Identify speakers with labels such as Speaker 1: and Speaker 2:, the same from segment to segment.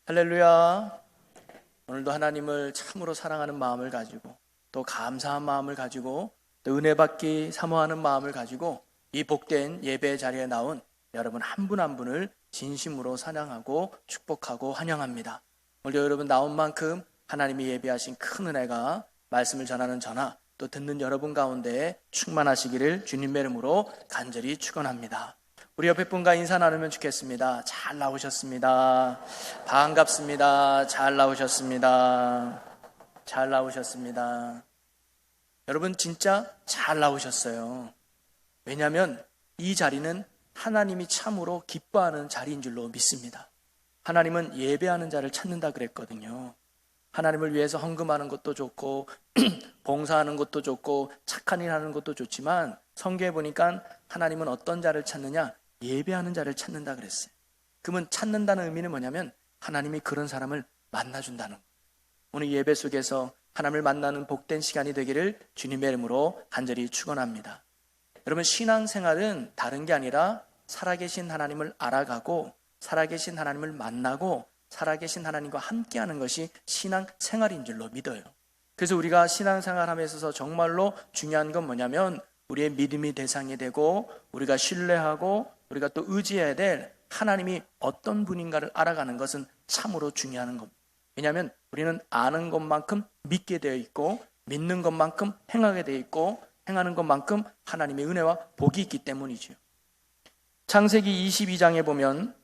Speaker 1: 할렐루야. 오늘도 하나님을 참으로 사랑하는 마음을 가지고 또 감사한 마음을 가지고 또 은혜 받기 사모하는 마음을 가지고 이 복된 예배 자리에 나온 여러분 한 분 한 분을 진심으로 사랑하고 축복하고 환영합니다. 오늘 여러분 나온 만큼 하나님이 예비하신 큰 은혜가 말씀을 전하는 저나 또 듣는 여러분 가운데 충만하시기를 주님의 이름으로 간절히 축원합니다. 우리 옆에 분과 인사 나누면 좋겠습니다. 잘 나오셨습니다. 반갑습니다. 잘 나오셨습니다. 잘 나오셨습니다. 여러분 진짜 잘 나오셨어요. 왜냐하면 이 자리는 하나님이 참으로 기뻐하는 자리인 줄로 믿습니다. 하나님은 예배하는 자를 찾는다 그랬거든요. 하나님을 위해서 헌금하는 것도 좋고 봉사하는 것도 좋고 착한 일 하는 것도 좋지만 성경에 보니까 하나님은 어떤 자를 찾느냐? 예배하는 자를 찾는다 그랬어요. 그러면 찾는다는 의미는 뭐냐면 하나님이 그런 사람을 만나준다는 거예요. 오늘 예배 속에서 하나님을 만나는 복된 시간이 되기를 주님의 이름으로 간절히 축원합니다. 여러분 신앙생활은 다른 게 아니라 살아계신 하나님을 알아가고 살아계신 하나님을 만나고 살아계신 하나님과 함께하는 것이 신앙생활인 줄로 믿어요. 그래서 우리가 신앙생활함에 있어서 정말로 중요한 건 뭐냐면 우리의 믿음이 대상이 되고 우리가 신뢰하고 우리가 또 의지해야 될 하나님이 어떤 분인가를 알아가는 것은 참으로 중요한 겁니다. 왜냐하면 우리는 아는 것만큼 믿게 되어 있고 믿는 것만큼 행하게 되어 있고 행하는 것만큼 하나님의 은혜와 복이 있기 때문이죠. 창세기 22장에 보면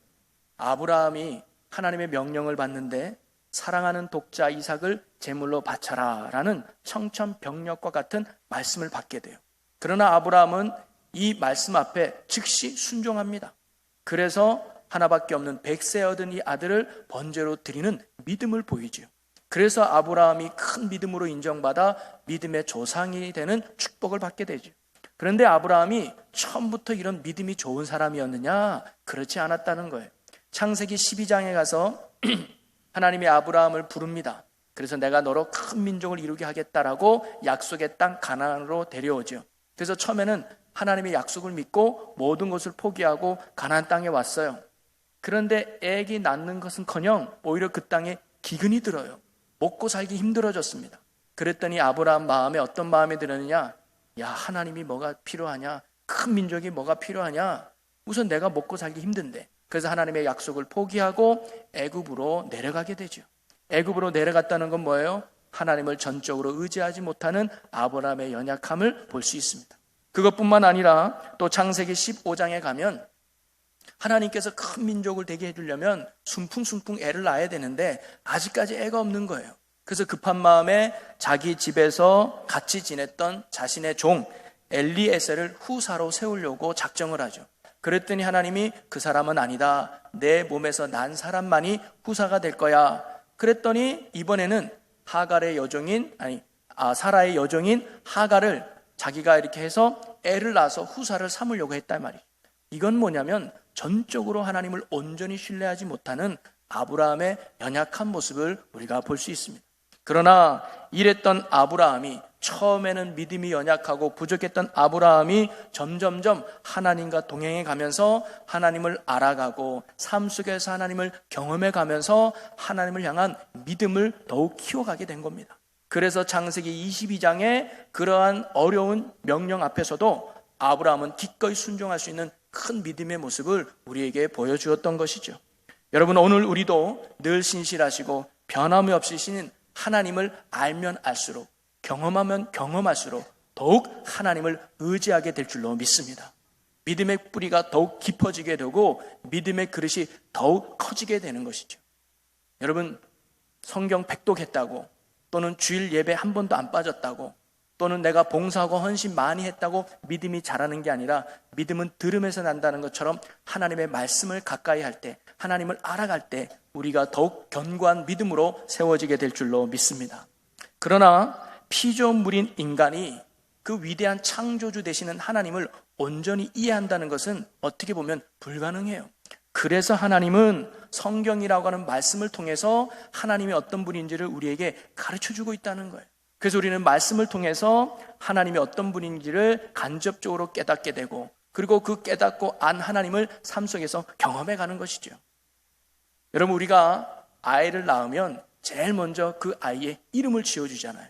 Speaker 1: 아브라함이 하나님의 명령을 받는데 사랑하는 독자 이삭을 제물로 바쳐라 라는 청천벽력과 같은 말씀을 받게 돼요. 그러나 아브라함은 이 말씀 앞에 즉시 순종합니다. 그래서 하나밖에 없는 100세 얻은 이 아들을 번제로 드리는 믿음을 보이죠. 그래서 아브라함이 큰 믿음으로 인정받아 믿음의 조상이 되는 축복을 받게 되죠. 그런데 아브라함이 처음부터 이런 믿음이 좋은 사람이었느냐? 그렇지 않았다는 거예요. 창세기 12장에 가서 하나님이 아브라함을 부릅니다. 그래서 내가 너로 큰 민족을 이루게 하겠다라고 약속의 땅 가나안으로 데려오죠. 그래서 처음에는 하나님의 약속을 믿고 모든 것을 포기하고 가나안 땅에 왔어요. 그런데 애기 낳는 것은커녕 오히려 그 땅에 기근이 들어요. 먹고 살기 힘들어졌습니다. 그랬더니 아브라함 마음에 어떤 마음이 들었느냐? 야, 하나님이 뭐가 필요하냐? 큰 민족이 뭐가 필요하냐? 우선 내가 먹고 살기 힘든데. 그래서 하나님의 약속을 포기하고 애굽으로 내려가게 되죠. 애굽으로 내려갔다는 건 뭐예요? 하나님을 전적으로 의지하지 못하는 아브라함의 연약함을 볼 수 있습니다. 그것뿐만 아니라 또 창세기 15장에 가면 하나님께서 큰 민족을 되게 해주려면 순풍순풍 애를 낳아야 되는데 아직까지 애가 없는 거예요. 그래서 급한 마음에 자기 집에서 같이 지냈던 자신의 종 엘리에셀을 후사로 세우려고 작정을 하죠. 그랬더니 하나님이 그 사람은 아니다. 내 몸에서 난 사람만이 후사가 될 거야. 그랬더니 이번에는 사라의 여종인 하갈을 자기가 이렇게 해서 애를 낳아서 후사를 삼으려고 했단 말이에요. 이건 뭐냐면 전적으로 하나님을 온전히 신뢰하지 못하는 아브라함의 연약한 모습을 우리가 볼 수 있습니다. 그러나 이랬던 아브라함이 처음에는 믿음이 연약하고 부족했던 아브라함이 점점점 하나님과 동행해 가면서 하나님을 알아가고 삶 속에서 하나님을 경험해 가면서 하나님을 향한 믿음을 더욱 키워가게 된 겁니다. 그래서 창세기 22장에 그러한 어려운 명령 앞에서도 아브라함은 기꺼이 순종할 수 있는 큰 믿음의 모습을 우리에게 보여주었던 것이죠. 여러분 오늘 우리도 늘 신실하시고 변함이 없으신 하나님을 알면 알수록 경험하면 경험할수록 더욱 하나님을 의지하게 될 줄로 믿습니다. 믿음의 뿌리가 더욱 깊어지게 되고 믿음의 그릇이 더욱 커지게 되는 것이죠. 여러분 성경 백독했다고 또는 주일 예배 한 번도 안 빠졌다고 또는 내가 봉사하고 헌신 많이 했다고 믿음이 자라는 게 아니라 믿음은 들음에서 난다는 것처럼 하나님의 말씀을 가까이 할 때 하나님을 알아갈 때 우리가 더욱 견고한 믿음으로 세워지게 될 줄로 믿습니다. 그러나 피조물인 인간이 그 위대한 창조주 되시는 하나님을 온전히 이해한다는 것은 어떻게 보면 불가능해요. 그래서 하나님은 성경이라고 하는 말씀을 통해서 하나님이 어떤 분인지를 우리에게 가르쳐주고 있다는 거예요. 그래서 우리는 말씀을 통해서 하나님이 어떤 분인지를 간접적으로 깨닫게 되고 그리고 그 깨닫고 안 하나님을 삶 속에서 경험해 가는 것이죠. 여러분 우리가 아이를 낳으면 제일 먼저 그 아이의 이름을 지어주잖아요.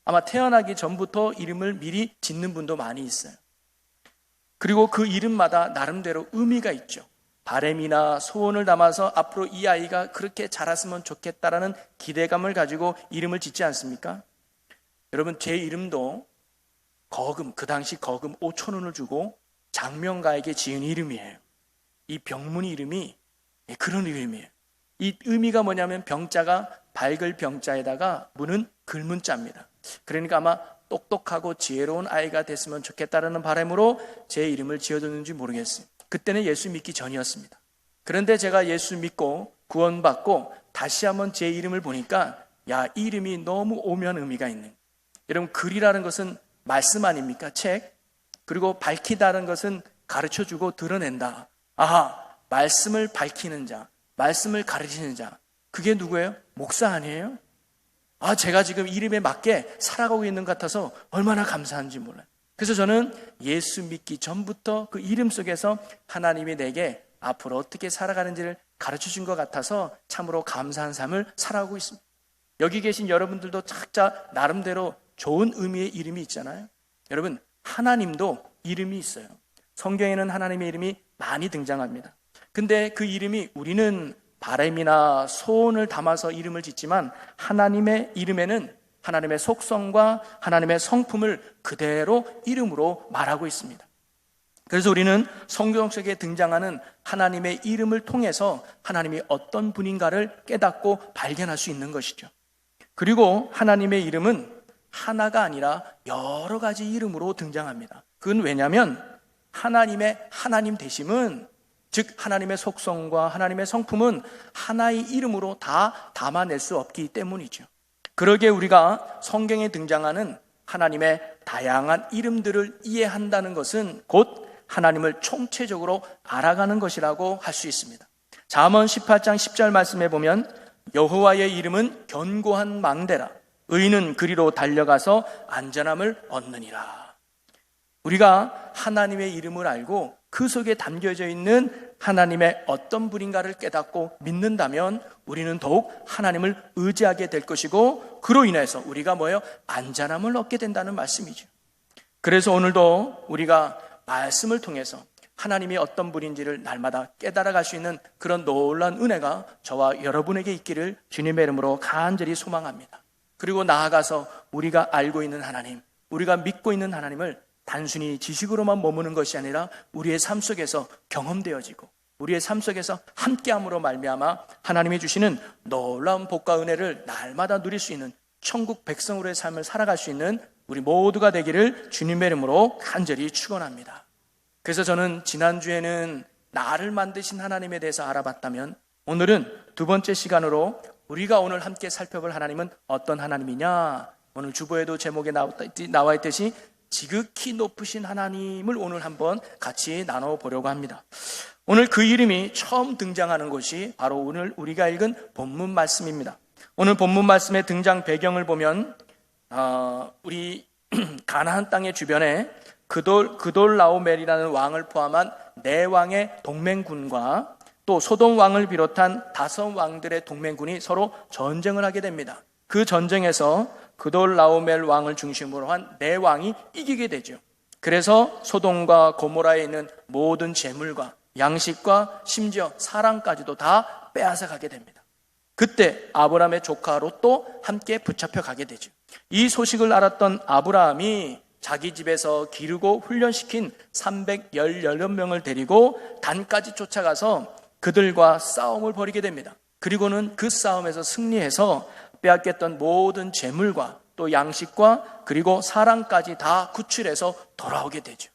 Speaker 1: 아마 태어나기 전부터 이름을 미리 짓는 분도 많이 있어요. 그리고 그 이름마다 나름대로 의미가 있죠. 바램이나 소원을 담아서 앞으로 이 아이가 그렇게 자랐으면 좋겠다라는 기대감을 가지고 이름을 짓지 않습니까? 여러분, 제 이름도 그 당시 거금 5,000원을 주고 장명가에게 지은 이름이에요. 이 병문이 이름이 그런 이름이에요. 이 의미가 뭐냐면 병자가 밝을 병자에다가 문은 글문자입니다. 그러니까 아마 똑똑하고 지혜로운 아이가 됐으면 좋겠다라는 바람으로 제 이름을 지어줬는지 모르겠어요. 그때는 예수 믿기 전이었습니다. 그런데 제가 예수 믿고 구원받고 다시 한번 제 이름을 보니까 이 이름이 너무 오묘한 의미가 있는 거예요. 여러분, 글이라는 것은 말씀 아닙니까? 책. 그리고 밝히다는 것은 가르쳐주고 드러낸다. 말씀을 밝히는 자, 말씀을 가르치는 자, 그게 누구예요? 목사 아니에요? 제가 지금 이름에 맞게 살아가고 있는 것 같아서 얼마나 감사한지 몰라요. 그래서 저는 예수 믿기 전부터 그 이름 속에서 하나님이 내게 앞으로 어떻게 살아가는지를 가르쳐준 것 같아서 참으로 감사한 삶을 살아가고 있습니다. 여기 계신 여러분들도 각자 나름대로 좋은 의미의 이름이 있잖아요. 여러분, 하나님도 이름이 있어요. 성경에는 하나님의 이름이 많이 등장합니다. 근데 그 이름이 우리는 바램이나 소원을 담아서 이름을 짓지만 하나님의 이름에는 하나님의 속성과 하나님의 성품을 그대로 이름으로 말하고 있습니다. 그래서 우리는 성경 속에 등장하는 하나님의 이름을 통해서 하나님이 어떤 분인가를 깨닫고 발견할 수 있는 것이죠. 그리고 하나님의 이름은 하나가 아니라 여러 가지 이름으로 등장합니다. 그건 왜냐하면 하나님의 하나님 되심은, 즉 하나님의 속성과 하나님의 성품은 하나의 이름으로 다 담아낼 수 없기 때문이죠. 그러기에 우리가 성경에 등장하는 하나님의 다양한 이름들을 이해한다는 것은 곧 하나님을 총체적으로 알아가는 것이라고 할 수 있습니다. 잠언 18장 10절 말씀에 보면 여호와의 이름은 견고한 망대라, 의인은 그리로 달려가서 안전함을 얻느니라. 우리가 하나님의 이름을 알고 그 속에 담겨져 있는 하나님의 어떤 분인가를 깨닫고 믿는다면 우리는 더욱 하나님을 의지하게 될 것이고, 그로 인해서 우리가 안전함을 얻게 된다는 말씀이죠. 그래서 오늘도 우리가 말씀을 통해서 하나님이 어떤 분인지를 날마다 깨달아갈 수 있는 그런 놀라운 은혜가 저와 여러분에게 있기를 주님의 이름으로 간절히 소망합니다. 그리고 나아가서 우리가 알고 있는 하나님, 우리가 믿고 있는 하나님을 단순히 지식으로만 머무는 것이 아니라 우리의 삶 속에서 경험되어지고 우리의 삶 속에서 함께함으로 말미암아 하나님이 주시는 놀라운 복과 은혜를 날마다 누릴 수 있는 천국 백성으로의 삶을 살아갈 수 있는 우리 모두가 되기를 주님의 이름으로 간절히 축원합니다. 그래서 저는 지난주에는 나를 만드신 하나님에 대해서 알아봤다면, 오늘은 두 번째 시간으로 우리가 오늘 함께 살펴볼 하나님은 어떤 하나님이냐, 오늘 주보에도 제목에 나와 있듯이 지극히 높으신 하나님을 오늘 한번 같이 나눠보려고 합니다. 오늘 그 이름이 처음 등장하는 것이 바로 오늘 우리가 읽은 본문 말씀입니다. 오늘 본문 말씀의 등장 배경을 보면 우리 가나안 땅의 주변에 그돌라오멜이라는 왕을 포함한 4왕의 동맹군과 또 소돔 왕을 비롯한 5 왕들의 동맹군이 서로 전쟁을 하게 됩니다. 그 전쟁에서 그돌라오멜 왕을 중심으로 한 4왕이 이기게 되죠. 그래서 소돔과 고모라에 있는 모든 재물과 양식과 심지어 사람까지도 다 빼앗아 가게 됩니다. 그때 아브라함의 조카 롯도 함께 붙잡혀 가게 되죠. 이 소식을 알았던 아브라함이 자기 집에서 기르고 훈련시킨 316명을 데리고 단까지 쫓아가서 그들과 싸움을 벌이게 됩니다. 그리고는 그 싸움에서 승리해서 빼앗겼던 모든 재물과 또 양식과 그리고 사람까지 다 구출해서 돌아오게 되죠.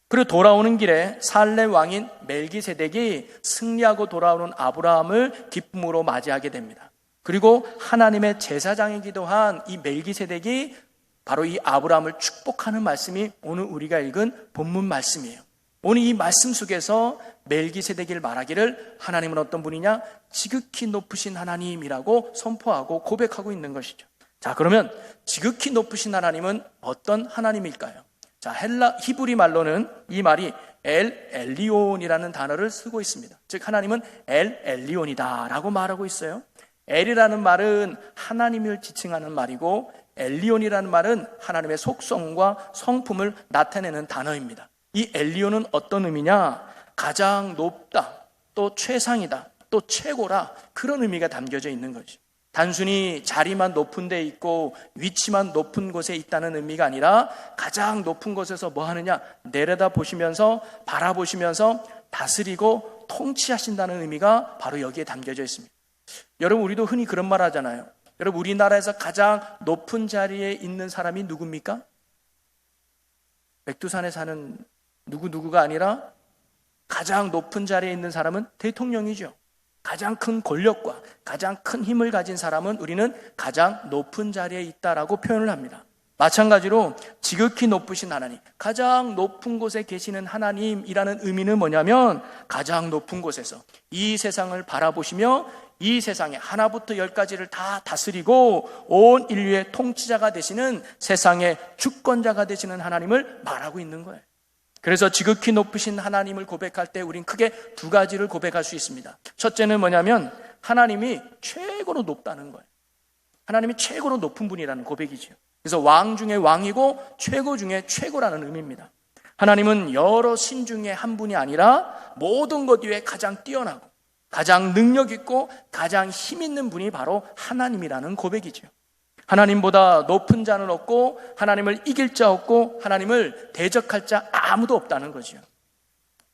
Speaker 1: 그리고 돌아오는 길에 살렘 왕인 멜기세덱이 승리하고 돌아오는 아브라함을 기쁨으로 맞이하게 됩니다. 그리고 하나님의 제사장이기도 한 이 멜기세덱이 바로 이 아브라함을 축복하는 말씀이 오늘 우리가 읽은 본문 말씀이에요. 오늘 이 말씀 속에서 멜기세덱을 말하기를 하나님은 어떤 분이냐? 지극히 높으신 하나님이라고 선포하고 고백하고 있는 것이죠. 자, 그러면 지극히 높으신 하나님은 어떤 하나님일까요? 자, 히브리 말로는 이 말이 엘 엘리온이라는 단어를 쓰고 있습니다. 즉 하나님은 엘 엘리온이다 라고 말하고 있어요. 엘이라는 말은 하나님을 지칭하는 말이고 엘리온이라는 말은 하나님의 속성과 성품을 나타내는 단어입니다. 이 엘리온은 어떤 의미냐? 가장 높다, 또 최상이다, 또 최고라, 그런 의미가 담겨져 있는 거죠. 단순히 자리만 높은 데 있고 위치만 높은 곳에 있다는 의미가 아니라 가장 높은 곳에서 뭐 하느냐? 내려다 보시면서 바라보시면서 다스리고 통치하신다는 의미가 바로 여기에 담겨져 있습니다. 여러분, 우리도 흔히 그런 말 하잖아요. 여러분, 우리나라에서 가장 높은 자리에 있는 사람이 누굽니까? 백두산에 사는 누구누구가 아니라 가장 높은 자리에 있는 사람은 대통령이죠. 가장 큰 권력과 가장 큰 힘을 가진 사람은 우리는 가장 높은 자리에 있다라고 표현을 합니다. 마찬가지로 지극히 높으신 하나님, 가장 높은 곳에 계시는 하나님이라는 의미는 뭐냐면 가장 높은 곳에서 이 세상을 바라보시며 이 세상에 하나부터 열까지를 다 다스리고 온 인류의 통치자가 되시는 세상의 주권자가 되시는 하나님을 말하고 있는 거예요. 그래서 지극히 높으신 하나님을 고백할 때 우린 크게 두 가지를 고백할 수 있습니다. 첫째는 뭐냐면 하나님이 최고로 높다는 거예요. 하나님이 최고로 높은 분이라는 고백이죠. 그래서 왕 중에 왕이고 최고 중에 최고라는 의미입니다. 하나님은 여러 신 중에 한 분이 아니라 모든 것 위에 가장 뛰어나고 가장 능력 있고 가장 힘 있는 분이 바로 하나님이라는 고백이죠. 하나님보다 높은 자는 없고 하나님을 이길 자 없고 하나님을 대적할 자 아무도 없다는 거죠.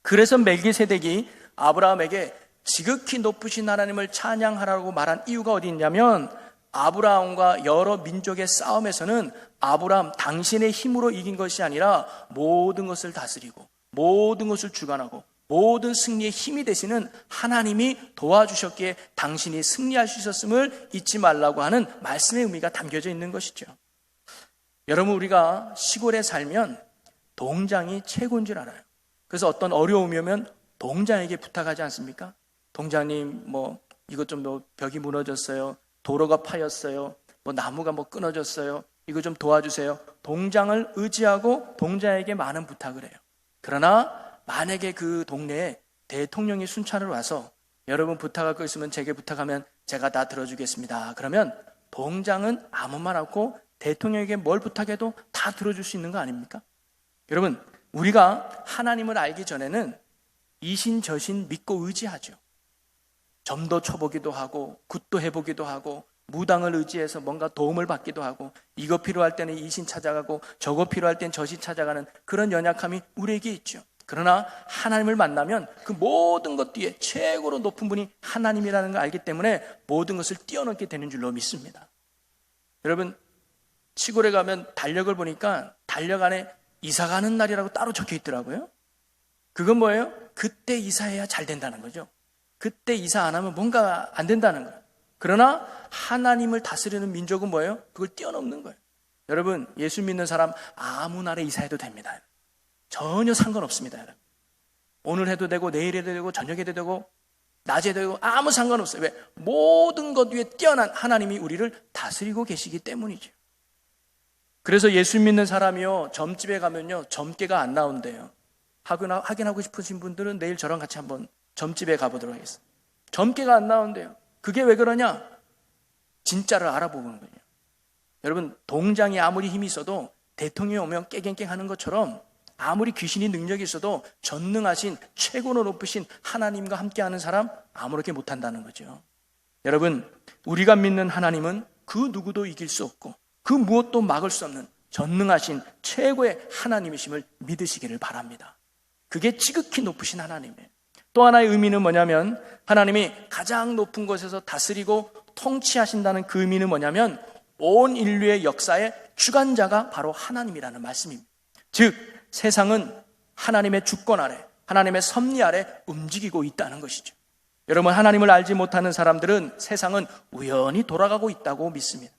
Speaker 1: 그래서 멜기세덱이 아브라함에게 지극히 높으신 하나님을 찬양하라고 말한 이유가 어디 있냐면 아브라함과 여러 민족의 싸움에서는 아브라함 당신의 힘으로 이긴 것이 아니라 모든 것을 다스리고 모든 것을 주관하고 모든 승리의 힘이 되시는 하나님이 도와주셨기에 당신이 승리할 수 있었음을 잊지 말라고 하는 말씀의 의미가 담겨져 있는 것이죠. 여러분, 우리가 시골에 살면 동장이 최고인 줄 알아요. 그래서 어떤 어려움이 오면 동장에게 부탁하지 않습니까? 동장님, 이것 좀 벽이 무너졌어요. 도로가 파였어요. 나무가 끊어졌어요. 이거 좀 도와주세요. 동장을 의지하고 동장에게 많은 부탁을 해요. 그러나 만약에 그 동네에 대통령이 순찰을 와서 여러분 부탁할 거 있으면 제게 부탁하면 제가 다 들어주겠습니다. 그러면 동장은 아무 말 없고 대통령에게 뭘 부탁해도 다 들어줄 수 있는 거 아닙니까? 여러분, 우리가 하나님을 알기 전에는 이신저신 믿고 의지하죠. 점도 쳐보기도 하고 굿도 해보기도 하고 무당을 의지해서 뭔가 도움을 받기도 하고 이거 필요할 때는 이신 찾아가고 저거 필요할 땐 저신 찾아가는 그런 연약함이 우리에게 있죠. 그러나 하나님을 만나면 그 모든 것 뒤에 최고로 높은 분이 하나님이라는 걸 알기 때문에 모든 것을 뛰어넘게 되는 줄로 믿습니다. 여러분, 시골에 가면 달력을 보니까 달력 안에 이사 가는 날이라고 따로 적혀 있더라고요. 그건 뭐예요? 그때 이사해야 잘 된다는 거죠. 그때 이사 안 하면 뭔가 안 된다는 거예요. 그러나 하나님을 다스리는 민족은 뭐예요? 그걸 뛰어넘는 거예요. 여러분, 예수 믿는 사람 아무 날에 이사해도 됩니다. 전혀 상관없습니다. 여러분. 오늘 해도 되고 내일 해도 되고 저녁 해도 되고 낮에 해도 되고 아무 상관없어요. 왜? 모든 것 위에 뛰어난 하나님이 우리를 다스리고 계시기 때문이죠. 그래서 예수 믿는 사람이요, 점집에 가면요 점괘가 안 나온대요. 확인하고 싶으신 분들은 내일 저랑 같이 한번 점집에 가보도록 하겠습니다. 점괘가 안 나온대요. 그게 왜 그러냐? 진짜를 알아보는 거예요. 여러분, 동장이 아무리 힘이 있어도 대통령이 오면 깨갱깽 하는 것처럼 아무리 귀신이 능력이 있어도 전능하신 최고로 높으신 하나님과 함께하는 사람 아무렇게 못한다는 거죠. 여러분, 우리가 믿는 하나님은 그 누구도 이길 수 없고 그 무엇도 막을 수 없는 전능하신 최고의 하나님이심을 믿으시기를 바랍니다. 그게 지극히 높으신 하나님이에요. 또 하나의 의미는 뭐냐면 하나님이 가장 높은 곳에서 다스리고 통치하신다는 그 의미는 뭐냐면 온 인류의 역사의 주관자가 바로 하나님이라는 말씀입니다. 즉 세상은 하나님의 주권 아래, 하나님의 섭리 아래 움직이고 있다는 것이죠. 여러분, 하나님을 알지 못하는 사람들은 세상은 우연히 돌아가고 있다고 믿습니다.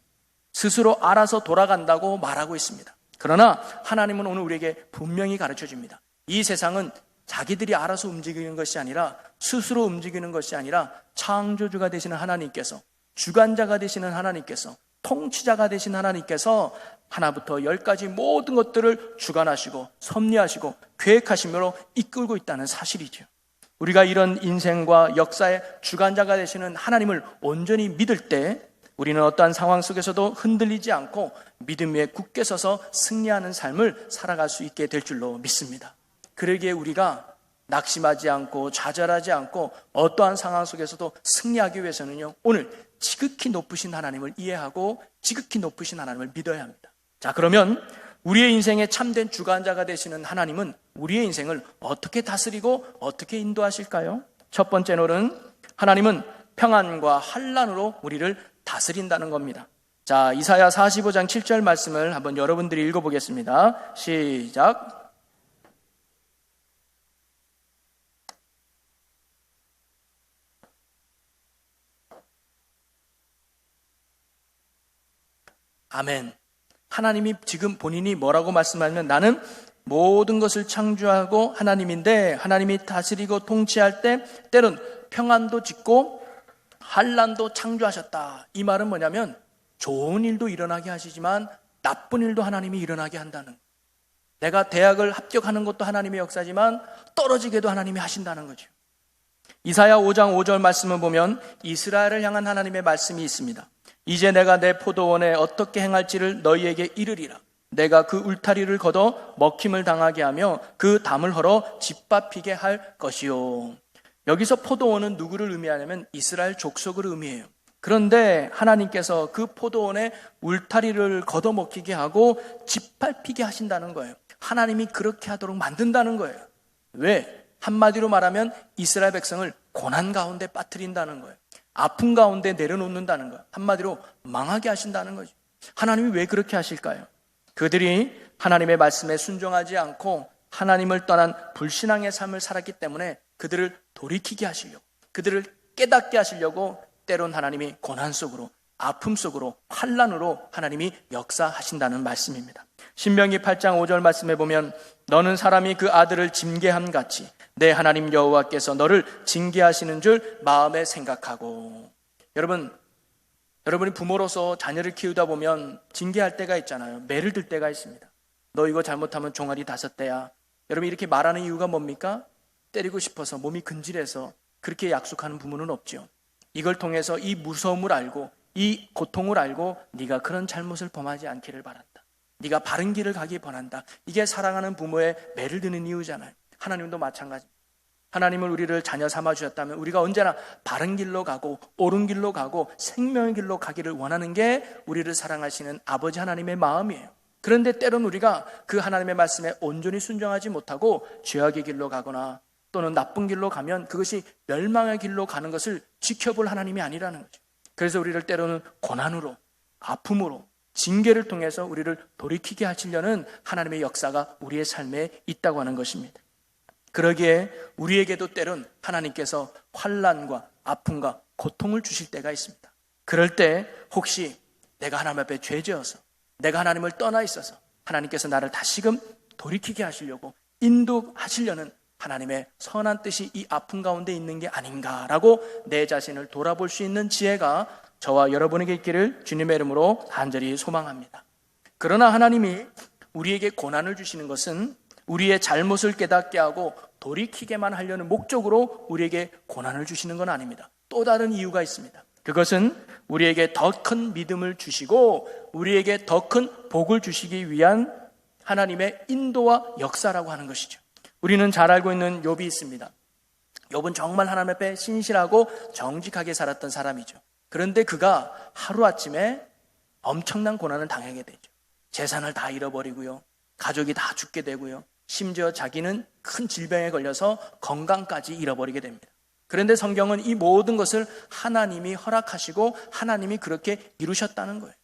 Speaker 1: 스스로 알아서 돌아간다고 말하고 있습니다. 그러나 하나님은 오늘 우리에게 분명히 가르쳐 줍니다. 이 세상은 자기들이 알아서 움직이는 것이 아니라 스스로 움직이는 것이 아니라 창조주가 되시는 하나님께서, 주관자가 되시는 하나님께서, 통치자가 되신 하나님께서 하나부터 열까지 모든 것들을 주관하시고 섭리하시고 계획하심으로 이끌고 있다는 사실이죠. 우리가 이런 인생과 역사의 주관자가 되시는 하나님을 온전히 믿을 때 우리는 어떠한 상황 속에서도 흔들리지 않고 믿음 위에 굳게 서서 승리하는 삶을 살아갈 수 있게 될 줄로 믿습니다. 그러기에 우리가 낙심하지 않고 좌절하지 않고 어떠한 상황 속에서도 승리하기 위해서는요, 오늘 지극히 높으신 하나님을 이해하고 지극히 높으신 하나님을 믿어야 합니다. 자, 그러면 우리의 인생의 참된 주관자가 되시는 하나님은 우리의 인생을 어떻게 다스리고 어떻게 인도하실까요? 첫 번째로는 하나님은 평안과 환난으로 우리를 다스린다는 겁니다. 자, 이사야 45장 7절 말씀을 한번 여러분들이 읽어보겠습니다. 시작. 아멘. 하나님이 지금 본인이 뭐라고 말씀하면 나는 모든 것을 창조하고 하나님인데 하나님이 다스리고 통치할 때 때론 평안도 짓고 환난도 창조하셨다. 이 말은 뭐냐면 좋은 일도 일어나게 하시지만 나쁜 일도 하나님이 일어나게 한다는 거예요. 내가 대학을 합격하는 것도 하나님의 역사지만 떨어지게도 하나님이 하신다는 거죠. 이사야 5장 5절 말씀을 보면 이스라엘을 향한 하나님의 말씀이 있습니다. 이제 내가 내 포도원에 어떻게 행할지를 너희에게 이르리라. 내가 그 울타리를 걷어 먹힘을 당하게 하며 그 담을 헐어 짓밟히게 할 것이요. 여기서 포도원은 누구를 의미하냐면 이스라엘 족속을 의미해요. 그런데 하나님께서 그 포도원에 울타리를 걷어먹히게 하고 짓밟히게 하신다는 거예요. 하나님이 그렇게 하도록 만든다는 거예요. 왜? 한마디로 말하면 이스라엘 백성을 고난 가운데 빠뜨린다는 거예요. 아픔 가운데 내려놓는다는 거예요. 한마디로 망하게 하신다는 거죠. 하나님이 왜 그렇게 하실까요? 그들이 하나님의 말씀에 순종하지 않고 하나님을 떠난 불신앙의 삶을 살았기 때문에 그들을 돌이키게 하시려고, 그들을 깨닫게 하시려고 때론 하나님이 고난 속으로, 아픔 속으로, 환난으로 하나님이 역사하신다는 말씀입니다. 신명기 8장 5절 말씀에 보면 너는 사람이 그 아들을 징계함 같이 내 하나님 여호와께서 너를 징계하시는 줄 마음에 생각하고. 여러분이 부모로서 자녀를 키우다 보면 징계할 때가 있잖아요. 매를 들 때가 있습니다. 너 이거 잘못하면 종아리 5대야. 여러분 이렇게 말하는 이유가 뭡니까? 때리고 싶어서, 몸이 근질해서 그렇게 약속하는 부모는 없죠. 이걸 통해서 이 무서움을 알고 이 고통을 알고 네가 그런 잘못을 범하지 않기를 바란다. 네가 바른 길을 가기 바란다. 이게 사랑하는 부모의 매를 드는 이유잖아요. 하나님도 마찬가지입니다. 하나님을 우리를 자녀 삼아 주셨다면 우리가 언제나 바른 길로 가고 옳은 길로 가고 생명의 길로 가기를 원하는 게 우리를 사랑하시는 아버지 하나님의 마음이에요. 그런데 때론 우리가 그 하나님의 말씀에 온전히 순종하지 못하고 죄악의 길로 가거나 또는 나쁜 길로 가면 그것이 멸망의 길로 가는 것을 지켜볼 하나님이 아니라는 거죠. 그래서 우리를 때로는 고난으로, 아픔으로, 징계를 통해서 우리를 돌이키게 하시려는 하나님의 역사가 우리의 삶에 있다고 하는 것입니다. 그러기에 우리에게도 때론 하나님께서 환난과 아픔과 고통을 주실 때가 있습니다. 그럴 때 혹시 내가 하나님 앞에 죄지어서 내가 하나님을 떠나 있어서 하나님께서 나를 다시금 돌이키게 하시려고 인도하시려는 하나님의 선한 뜻이 이 아픔 가운데 있는 게 아닌가라고 내 자신을 돌아볼 수 있는 지혜가 저와 여러분에게 있기를 주님의 이름으로 간절히 소망합니다. 그러나 하나님이 우리에게 고난을 주시는 것은 우리의 잘못을 깨닫게 하고 돌이키게만 하려는 목적으로 우리에게 고난을 주시는 건 아닙니다. 또 다른 이유가 있습니다. 그것은 우리에게 더 큰 믿음을 주시고 우리에게 더 큰 복을 주시기 위한 하나님의 인도와 역사라고 하는 것이죠. 우리는 잘 알고 있는 욥이 있습니다. 욥은 정말 하나님 앞에 신실하고 정직하게 살았던 사람이죠. 그런데 그가 하루아침에 엄청난 고난을 당하게 되죠. 재산을 다 잃어버리고요. 가족이 다 죽게 되고요. 심지어 자기는 큰 질병에 걸려서 건강까지 잃어버리게 됩니다. 그런데 성경은 이 모든 것을 하나님이 허락하시고 하나님이 그렇게 이루셨다는 거예요.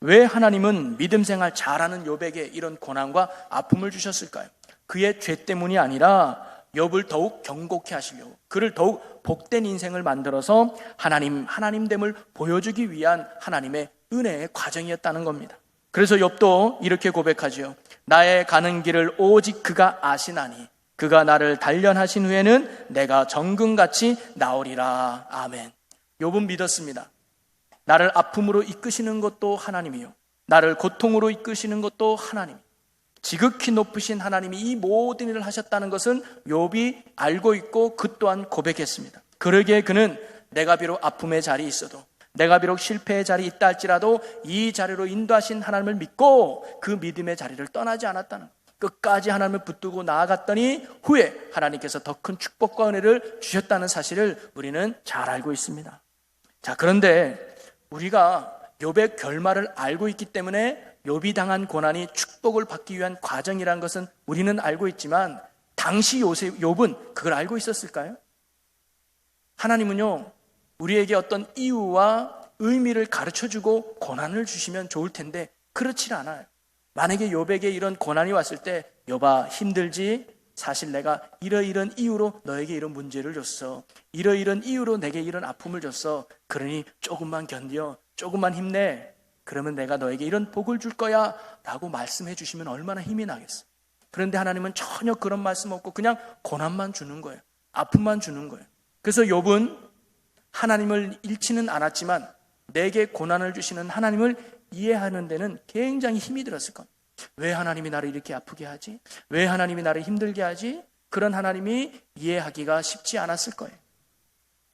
Speaker 1: 왜 하나님은 믿음 생활 잘하는 욥에게 이런 고난과 아픔을 주셨을까요? 그의 죄 때문이 아니라 욥을 더욱 경고케 하시려고, 그를 더욱 복된 인생을 만들어서 하나님됨을 보여주기 위한 하나님의 은혜의 과정이었다는 겁니다. 그래서 욥도 이렇게 고백하죠. 나의 가는 길을 오직 그가 아시나니 그가 나를 단련하신 후에는 내가 정금같이 나오리라. 아멘. 욥은 믿었습니다. 나를 아픔으로 이끄시는 것도 하나님이요, 나를 고통으로 이끄시는 것도 하나님. 지극히 높으신 하나님이 이 모든 일을 하셨다는 것은 욥이 알고 있고 그 또한 고백했습니다. 그러기에 그는 내가 비록 아픔의 자리에 있어도, 내가 비록 실패의 자리에 있다 할지라도 이 자리로 인도하신 하나님을 믿고 그 믿음의 자리를 떠나지 않았다는, 끝까지 하나님을 붙들고 나아갔더니 후에 하나님께서 더 큰 축복과 은혜를 주셨다는 사실을 우리는 잘 알고 있습니다. 자, 그런데 우리가 욥의 결말을 알고 있기 때문에 욥이 당한 고난이 축복을 받기 위한 과정이라는 것은 우리는 알고 있지만 당시 욥은 그걸 알고 있었을까요? 하나님은요, 우리에게 어떤 이유와 의미를 가르쳐주고 고난을 주시면 좋을 텐데 그렇지 않아요. 만약에 욥에게 이런 고난이 왔을 때 욥아 힘들지? 사실 내가 이러이런 이유로 너에게 이런 문제를 줬어. 이러이런 이유로 내게 이런 아픔을 줬어. 그러니 조금만 견뎌. 조금만 힘내. 그러면 내가 너에게 이런 복을 줄 거야 라고 말씀해 주시면 얼마나 힘이 나겠어요. 그런데 하나님은 전혀 그런 말씀 없고 그냥 고난만 주는 거예요. 아픔만 주는 거예요. 그래서 욥은 하나님을 잃지는 않았지만 내게 고난을 주시는 하나님을 이해하는 데는 굉장히 힘이 들었을 겁니다. 왜 하나님이 나를 이렇게 아프게 하지? 왜 하나님이 나를 힘들게 하지? 그런 하나님이 이해하기가 쉽지 않았을 거예요.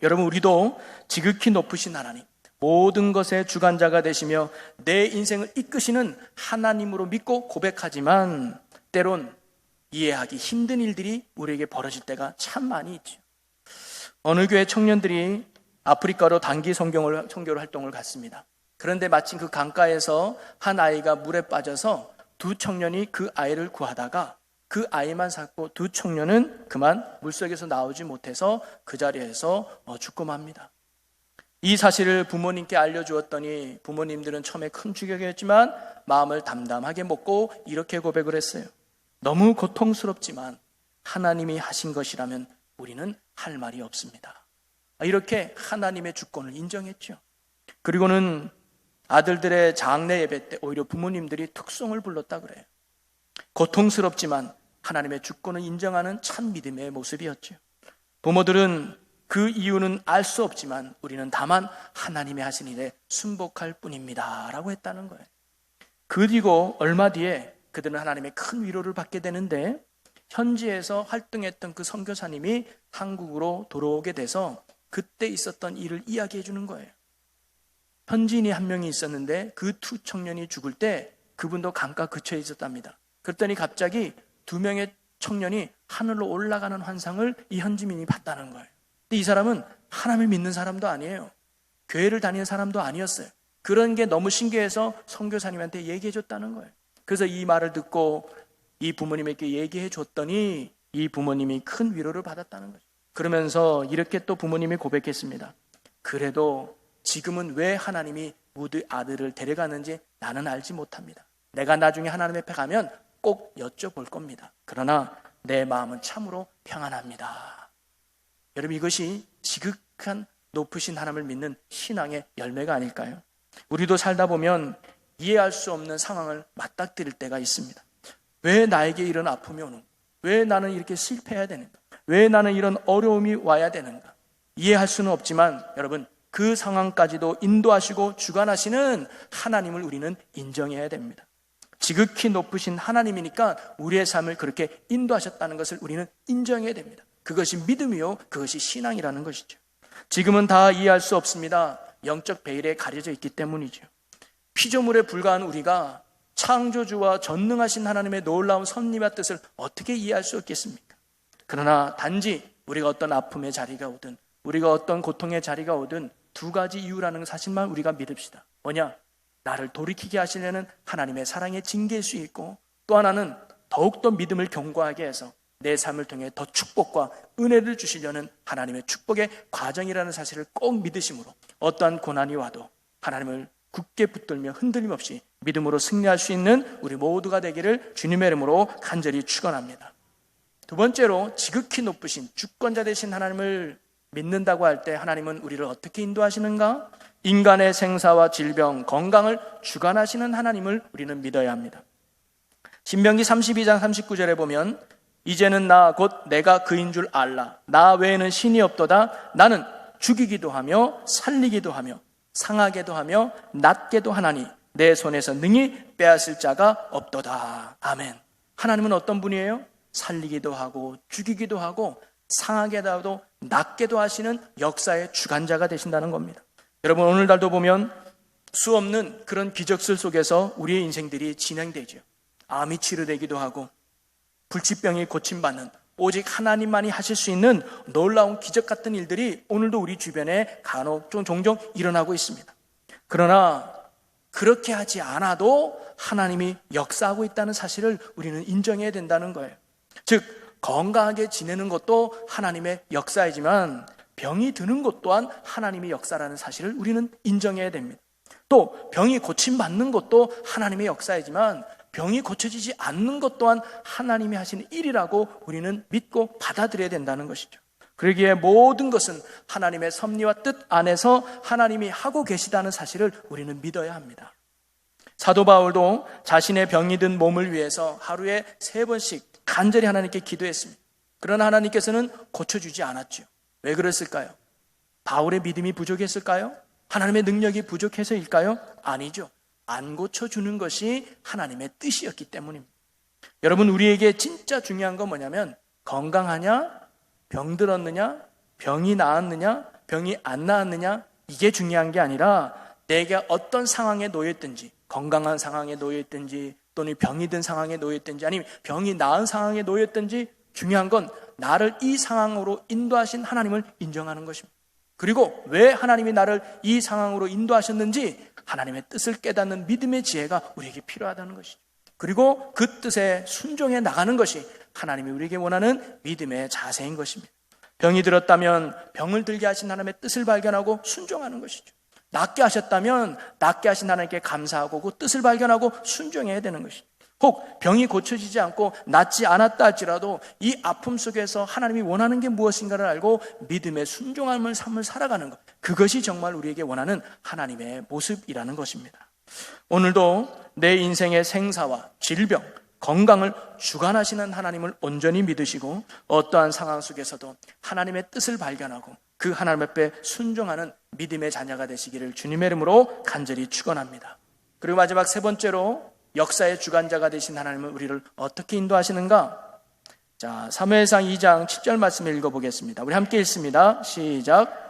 Speaker 1: 여러분, 우리도 지극히 높으신 하나님, 모든 것의 주관자가 되시며 내 인생을 이끄시는 하나님으로 믿고 고백하지만 때론 이해하기 힘든 일들이 우리에게 벌어질 때가 참 많이 있죠. 어느 교회 청년들이 아프리카로 단기 선교를 활동을 갔습니다. 그런데 마침 그 강가에서 한 아이가 물에 빠져서 두 청년이 그 아이를 구하다가 그 아이만 살고 두 청년은 그만 물속에서 나오지 못해서 그 자리에서 죽고 맙니다. 이 사실을 부모님께 알려주었더니 부모님들은 처음에 큰 충격이었지만 마음을 담담하게 먹고 이렇게 고백을 했어요. 너무 고통스럽지만 하나님이 하신 것이라면 우리는 할 말이 없습니다. 이렇게 하나님의 주권을 인정했죠. 그리고는 아들들의 장례 예배 때 오히려 부모님들이 특송을 불렀다 그래요. 고통스럽지만 하나님의 주권을 인정하는 참 믿음의 모습이었죠. 부모들은 그 이유는 알 수 없지만 우리는 다만 하나님의 하신 일에 순복할 뿐입니다 라고 했다는 거예요. 그 뒤고 얼마 뒤에 그들은 하나님의 큰 위로를 받게 되는데 현지에서 활동했던 그 선교사님이 한국으로 돌아오게 돼서 그때 있었던 일을 이야기해 주는 거예요. 현지인이 한 명이 있었는데 그 두 청년이 죽을 때 그분도 강가 그쳐에 있었답니다. 그랬더니 갑자기 두 명의 청년이 하늘로 올라가는 환상을 이 현지민이 봤다는 거예요. 근데 이 사람은 하나님을 믿는 사람도 아니에요. 교회를 다니는 사람도 아니었어요. 그런 게 너무 신기해서 선교사님한테 얘기해 줬다는 거예요. 그래서 이 말을 듣고 이 부모님에게 얘기해 줬더니 이 부모님이 큰 위로를 받았다는 거죠. 그러면서 이렇게 또 부모님이 고백했습니다. 그래도 지금은 왜 하나님이 우리 아들을 데려가는지 나는 알지 못합니다. 내가 나중에 하나님 앞에 가면 꼭 여쭤볼 겁니다. 그러나 내 마음은 참으로 평안합니다. 여러분, 이것이 지극한 높으신 하나님을 믿는 신앙의 열매가 아닐까요? 우리도 살다 보면 이해할 수 없는 상황을 맞닥뜨릴 때가 있습니다. 왜 나에게 이런 아픔이 오는가? 왜 나는 이렇게 실패해야 되는가? 왜 나는 이런 어려움이 와야 되는가? 이해할 수는 없지만 여러분, 그 상황까지도 인도하시고 주관하시는 하나님을 우리는 인정해야 됩니다. 지극히 높으신 하나님이니까 우리의 삶을 그렇게 인도하셨다는 것을 우리는 인정해야 됩니다. 그것이 믿음이요, 그것이 신앙이라는 것이죠. 지금은 다 이해할 수 없습니다. 영적 베일에 가려져 있기 때문이죠. 피조물에 불과한 우리가 창조주와 전능하신 하나님의 놀라운 섭리와 뜻을 어떻게 이해할 수 있겠습니까? 그러나 단지 우리가 어떤 아픔의 자리가 오든 우리가 어떤 고통의 자리가 오든 두 가지 이유라는 사실만 우리가 믿읍시다. 뭐냐? 나를 돌이키게 하시려는 하나님의 사랑의 징계일 수 있고, 또 하나는 더욱더 믿음을 견고하게 해서 내 삶을 통해 더 축복과 은혜를 주시려는 하나님의 축복의 과정이라는 사실을 꼭 믿으심으로 어떠한 고난이 와도 하나님을 굳게 붙들며 흔들림 없이 믿음으로 승리할 수 있는 우리 모두가 되기를 주님의 이름으로 간절히 축원합니다. 두 번째로, 지극히 높으신 주권자 되신 하나님을 믿는다고 할 때 하나님은 우리를 어떻게 인도하시는가? 인간의 생사와 질병, 건강을 주관하시는 하나님을 우리는 믿어야 합니다. 신명기 32장 39절에 보면 이제는 나 곧 내가 그인 줄 알라. 나 외에는 신이 없도다. 나는 죽이기도 하며 살리기도 하며 상하게도 하며 낫게도 하나니 내 손에서 능히 빼앗을 자가 없도다. 아멘. 하나님은 어떤 분이에요? 살리기도 하고 죽이기도 하고 상하게도 낫게도 하시는 역사의 주관자가 되신다는 겁니다. 여러분, 오늘날도 보면 수 없는 그런 기적들 속에서 우리의 인생들이 진행되죠. 암이 치료되기도 하고 불치병이 고침받는, 오직 하나님만이 하실 수 있는 놀라운 기적 같은 일들이 오늘도 우리 주변에 간혹 종종 일어나고 있습니다. 그러나 그렇게 하지 않아도 하나님이 역사하고 있다는 사실을 우리는 인정해야 된다는 거예요. 즉, 건강하게 지내는 것도 하나님의 역사이지만 병이 드는 것 또한 하나님의 역사라는 사실을 우리는 인정해야 됩니다. 또 병이 고침받는 것도 하나님의 역사이지만 병이 고쳐지지 않는 것 또한 하나님이 하시는 일이라고 우리는 믿고 받아들여야 된다는 것이죠. 그러기에 모든 것은 하나님의 섭리와 뜻 안에서 하나님이 하고 계시다는 사실을 우리는 믿어야 합니다. 사도 바울도 자신의 병이 든 몸을 위해서 하루에 3번씩 간절히 하나님께 기도했습니다. 그러나 하나님께서는 고쳐주지 않았죠. 왜 그랬을까요? 바울의 믿음이 부족했을까요? 하나님의 능력이 부족해서일까요? 아니죠. 안 고쳐주는 것이 하나님의 뜻이었기 때문입니다. 여러분, 우리에게 진짜 중요한 건 뭐냐면 건강하냐, 병들었느냐, 병이 나았느냐, 병이 안 나았느냐, 이게 중요한 게 아니라 내가 어떤 상황에 놓여있든지, 건강한 상황에 놓여있든지 또는 병이 든 상황에 놓여있든지 아니면 병이 나은 상황에 놓여있든지 중요한 건 나를 이 상황으로 인도하신 하나님을 인정하는 것입니다. 그리고 왜 하나님이 나를 이 상황으로 인도하셨는지 하나님의 뜻을 깨닫는 믿음의 지혜가 우리에게 필요하다는 것이죠. 그리고 그 뜻에 순종해 나가는 것이 하나님이 우리에게 원하는 믿음의 자세인 것입니다. 병이 들었다면 병을 들게 하신 하나님의 뜻을 발견하고 순종하는 것이죠. 낫게 하셨다면 낫게 하신 하나님께 감사하고 그 뜻을 발견하고 순종해야 되는 것이죠. 혹 병이 고쳐지지 않고 낫지 않았다 할지라도 이 아픔 속에서 하나님이 원하는 게 무엇인가를 알고 믿음의 순종함을 삶을 살아가는 것, 그것이 정말 우리에게 원하는 하나님의 모습이라는 것입니다. 오늘도 내 인생의 생사와 질병, 건강을 주관하시는 하나님을 온전히 믿으시고 어떠한 상황 속에서도 하나님의 뜻을 발견하고 그 하나님 앞에 순종하는 믿음의 자녀가 되시기를 주님의 이름으로 간절히 축원합니다. 그리고 마지막 3번째로 역사의 주관자가 되신 하나님은 우리를 어떻게 인도하시는가? 자, 사무엘상 2장 7절 말씀을 읽어보겠습니다. 우리 함께 읽습니다. 시작.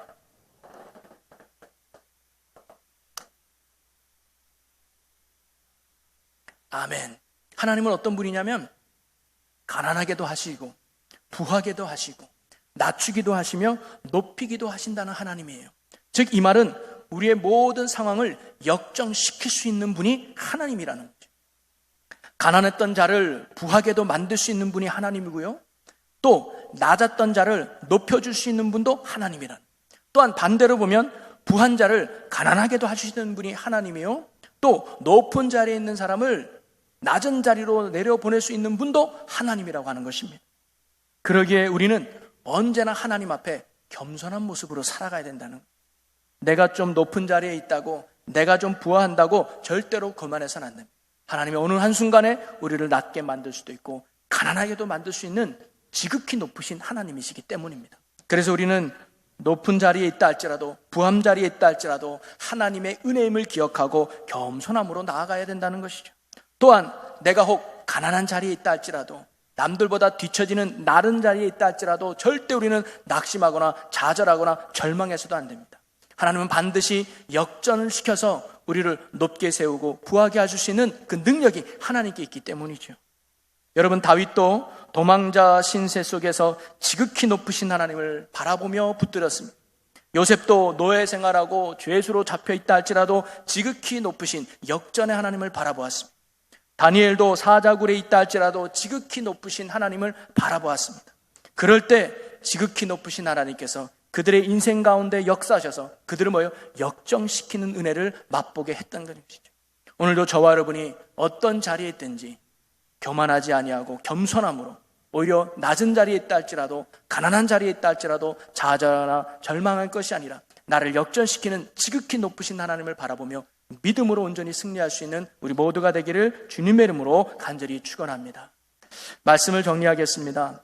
Speaker 1: 아멘. 하나님은 어떤 분이냐면 가난하게도 하시고 부하게도 하시고 낮추기도 하시며 높이기도 하신다는 하나님이에요. 즉 이 말은 우리의 모든 상황을 역정시킬 수 있는 분이 하나님이라는 거죠. 가난했던 자를 부하게도 만들 수 있는 분이 하나님이고요. 또 낮았던 자를 높여줄 수 있는 분도 하나님이라는, 또한 반대로 보면 부한 자를 가난하게도 해주시는 분이 하나님이요. 또 높은 자리에 있는 사람을 낮은 자리로 내려보낼 수 있는 분도 하나님이라고 하는 것입니다. 그러기에 우리는 언제나 하나님 앞에 겸손한 모습으로 살아가야 된다는 거예요. 내가 좀 높은 자리에 있다고, 내가 좀 부하한다고 절대로 거만해서는 안 됩니다. 하나님이 어느 한순간에 우리를 낮게 만들 수도 있고 가난하게도 만들 수 있는 지극히 높으신 하나님이시기 때문입니다. 그래서 우리는 높은 자리에 있다 할지라도 부함 자리에 있다 할지라도 하나님의 은혜임을 기억하고 겸손함으로 나아가야 된다는 것이죠. 또한 내가 혹 가난한 자리에 있다 할지라도 남들보다 뒤처지는 나른 자리에 있다 할지라도 절대 우리는 낙심하거나 좌절하거나 절망해서도 안 됩니다. 하나님은 반드시 역전을 시켜서 우리를 높게 세우고 부하게 해줄 수 있는 그 능력이 하나님께 있기 때문이죠. 여러분, 다윗도 도망자 신세 속에서 지극히 높으신 하나님을 바라보며 붙들었습니다. 요셉도 노예 생활하고 죄수로 잡혀있다 할지라도 지극히 높으신 역전의 하나님을 바라보았습니다. 다니엘도 사자굴에 있다 할지라도 지극히 높으신 하나님을 바라보았습니다. 그럴 때 지극히 높으신 하나님께서 그들의 인생 가운데 역사하셔서 그들을 역정시키는 은혜를 맛보게 했던 것이죠. 오늘도 저와 여러분이 어떤 자리에 있든지 교만하지 아니하고 겸손함으로 오히려 낮은 자리에 있다 할지라도 가난한 자리에 있다 할지라도 좌절하나 절망할 것이 아니라 나를 역전시키는 지극히 높으신 하나님을 바라보며 믿음으로 온전히 승리할 수 있는 우리 모두가 되기를 주님의 이름으로 간절히 축원합니다. 말씀을 정리하겠습니다.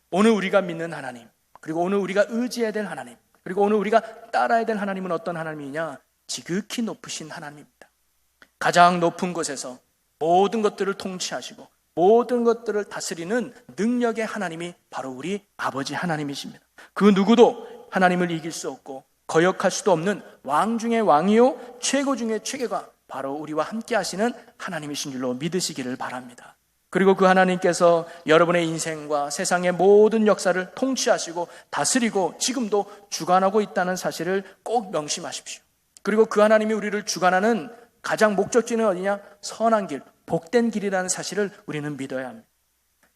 Speaker 1: 오늘 우리가 믿는 하나님, 그리고 오늘 우리가 의지해야 될 하나님, 그리고 오늘 우리가 따라야 될 하나님은 어떤 하나님이냐? 지극히 높으신 하나님입니다. 가장 높은 곳에서 모든 것들을 통치하시고 모든 것들을 다스리는 능력의 하나님이 바로 우리 아버지 하나님이십니다. 그 누구도 하나님을 이길 수 없고 거역할 수도 없는 왕 중의 왕이요 최고 중의 최고가 바로 우리와 함께 하시는 하나님이신 줄로 믿으시기를 바랍니다. 그리고 그 하나님께서 여러분의 인생과 세상의 모든 역사를 통치하시고 다스리고 지금도 주관하고 있다는 사실을 꼭 명심하십시오. 그리고 그 하나님이 우리를 주관하는 가장 목적지는 어디냐? 선한 길, 복된 길이라는 사실을 우리는 믿어야 합니다.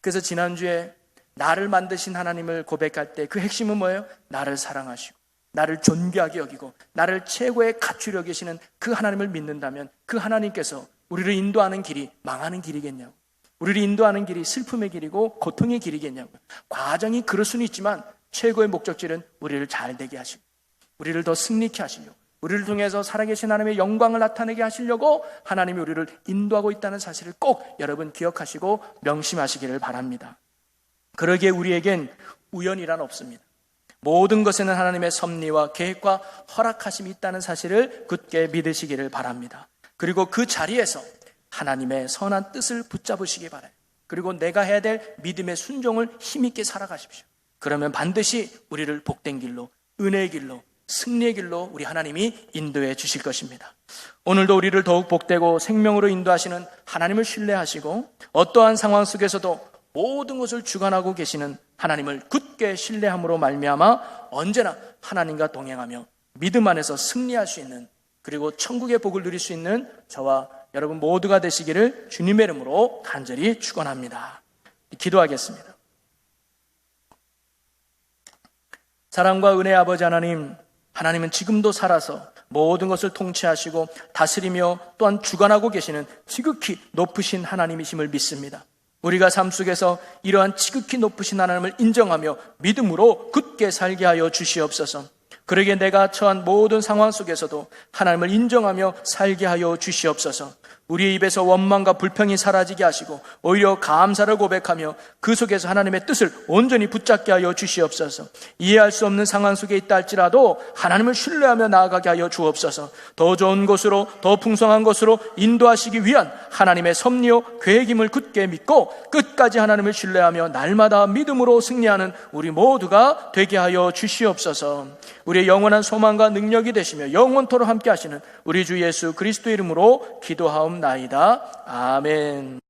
Speaker 1: 그래서 지난주에 나를 만드신 하나님을 고백할 때 그 핵심은 뭐예요? 나를 사랑하시고 나를 존귀하게 여기고 나를 최고의 가치로 여기시는 그 하나님을 믿는다면 그 하나님께서 우리를 인도하는 길이 망하는 길이겠냐고, 우리를 인도하는 길이 슬픔의 길이고 고통의 길이겠냐고. 과정이 그럴 수는 있지만 최고의 목적지는 우리를 잘 되게 하시고 우리를 더 승리케 하시려고, 우리를 통해서 살아계신 하나님의 영광을 나타내게 하시려고 하나님이 우리를 인도하고 있다는 사실을 꼭 여러분 기억하시고 명심하시기를 바랍니다. 그러기에 우리에겐 우연이란 없습니다. 모든 것에는 하나님의 섭리와 계획과 허락하심이 있다는 사실을 굳게 믿으시기를 바랍니다. 그리고 그 자리에서 하나님의 선한 뜻을 붙잡으시기 바라요. 그리고 내가 해야 될 믿음의 순종을 힘있게 살아가십시오. 그러면 반드시 우리를 복된 길로, 은혜의 길로, 승리의 길로 우리 하나님이 인도해 주실 것입니다. 오늘도 우리를 더욱 복되고 생명으로 인도하시는 하나님을 신뢰하시고 어떠한 상황 속에서도 모든 것을 주관하고 계시는 하나님을 굳게 신뢰함으로 말미암아 언제나 하나님과 동행하며 믿음 안에서 승리할 수 있는, 그리고 천국의 복을 누릴 수 있는 저와 여러분 모두가 되시기를 주님의 이름으로 간절히 축원합니다. 기도하겠습니다. 사랑과 은혜의 아버지 하나님, 하나님은 지금도 살아서 모든 것을 통치하시고 다스리며 또한 주관하고 계시는 지극히 높으신 하나님이심을 믿습니다. 우리가 삶 속에서 이러한 지극히 높으신 하나님을 인정하며 믿음으로 굳게 살게 하여 주시옵소서. 그러기에 내가 처한 모든 상황 속에서도 하나님을 인정하며 살게 하여 주시옵소서. 우리의 입에서 원망과 불평이 사라지게 하시고 오히려 감사를 고백하며 그 속에서 하나님의 뜻을 온전히 붙잡게 하여 주시옵소서. 이해할 수 없는 상황 속에 있다 할지라도 하나님을 신뢰하며 나아가게 하여 주옵소서. 더 좋은 곳으로, 더 풍성한 곳으로 인도하시기 위한 하나님의 섭리요 계획임을 굳게 믿고 끝까지 하나님을 신뢰하며 날마다 믿음으로 승리하는 우리 모두가 되게 하여 주시옵소서. 우리의 영원한 소망과 능력이 되시며 영원토록 함께 하시는 우리 주 예수 그리스도 이름으로 기도하옵나이다. 아멘.